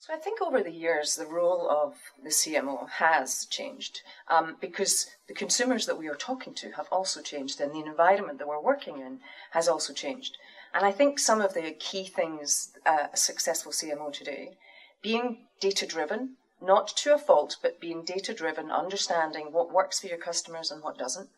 So I think over the years, the role of the CMO has changed because the consumers that we are talking to have also changed, and the environment that we're working in has also changed. And I think some of the key things a successful CMO today, being data-driven, not to a fault, but being data-driven, understanding what works for your customers and what doesn't,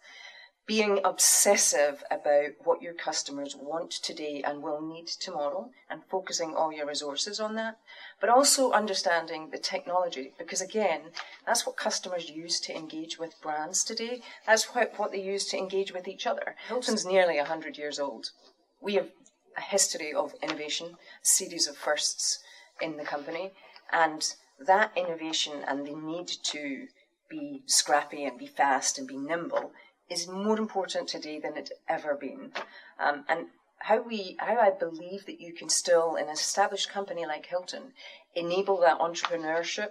being obsessive about what your customers want today and will need tomorrow and focusing all your resources on that, but also understanding the technology, because again, that's what customers use to engage with brands today. That's what they use to engage with each other. Hilton's nearly 100 years old. We have a history of innovation, a series of firsts in the company, and that innovation and the need to be scrappy and be fast and be nimble is more important today than it's ever been. And how I believe that you can still, in an established company like Hilton, enable that entrepreneurship,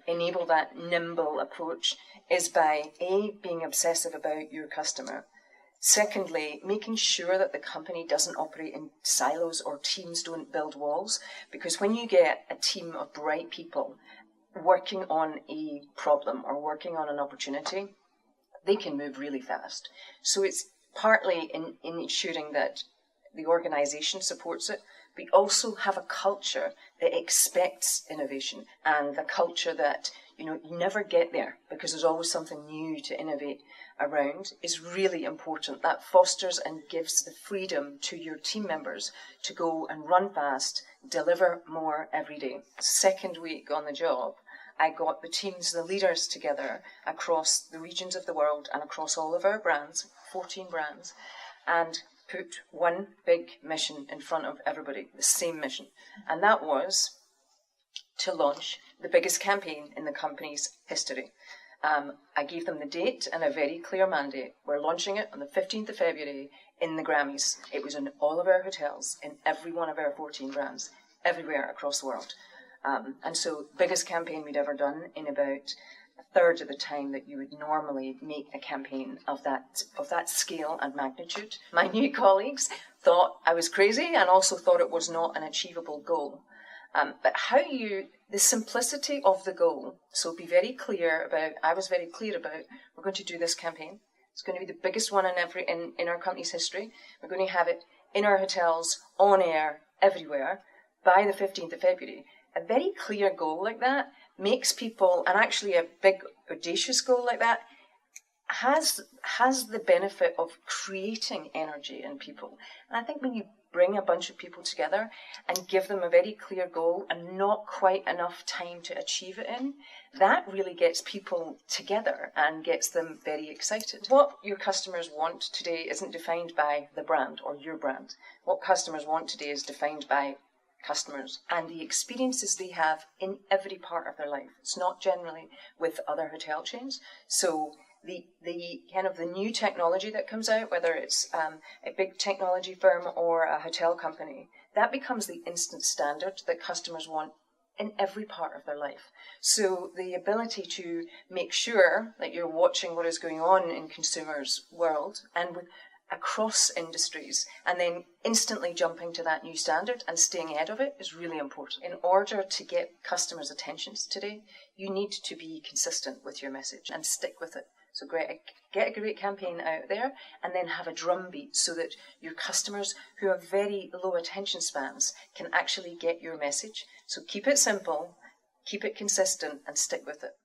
enable that nimble approach, is by A, being obsessive about your customer. Secondly, making sure that the company doesn't operate in silos or teams don't build walls, because when you get a team of bright people working on a problem or working on an opportunity, they can move really fast. So it's partly in ensuring that the organization supports it, but also have a culture that expects innovation, and the culture that, you never get there because there's always something new to innovate around is really important. That fosters and gives the freedom to your team members to go and run fast, deliver more every day. Second week on the job, I got the teams, the leaders together across the regions of the world and across all of our brands, 14 brands, and put one big mission in front of everybody, the same mission. And that was to launch the biggest campaign in the company's history. I gave them the date and a very clear mandate. We're launching it on the 15th of February in the Grammys. It was in all of our hotels, in every one of our 14 brands, everywhere across the world. And so biggest campaign we'd ever done in about a third of the time that you would normally make a campaign of that scale and magnitude. My new colleagues thought I was crazy and also thought it was not an achievable goal. But the simplicity of the goal, so I was very clear about, we're going to do this campaign. It's going to be the biggest one in our company's history. We're going to have it in our hotels, on air, everywhere, by the 15th of February. A very clear goal like that makes people, and actually a big audacious goal like that, has the benefit of creating energy in people. And I think when you bring a bunch of people together and give them a very clear goal and not quite enough time to achieve it in, that really gets people together and gets them very excited. What your customers want today isn't defined by the brand or your brand. What customers want today is defined by customers and the experiences they have in every part of their life. It's not generally with other hotel chains. So the kind of the new technology that comes out, whether it's a big technology firm or a hotel company, that becomes the instant standard that customers want in every part of their life. So the ability to make sure that you're watching what is going on in consumers' world and across industries, and then instantly jumping to that new standard and staying ahead of it is really important. In order to get customers' attentions today, you need to be consistent with your message and stick with it. So get a great campaign out there and then have a drumbeat so that your customers who have very low attention spans can actually get your message. So keep it simple, keep it consistent, and stick with it.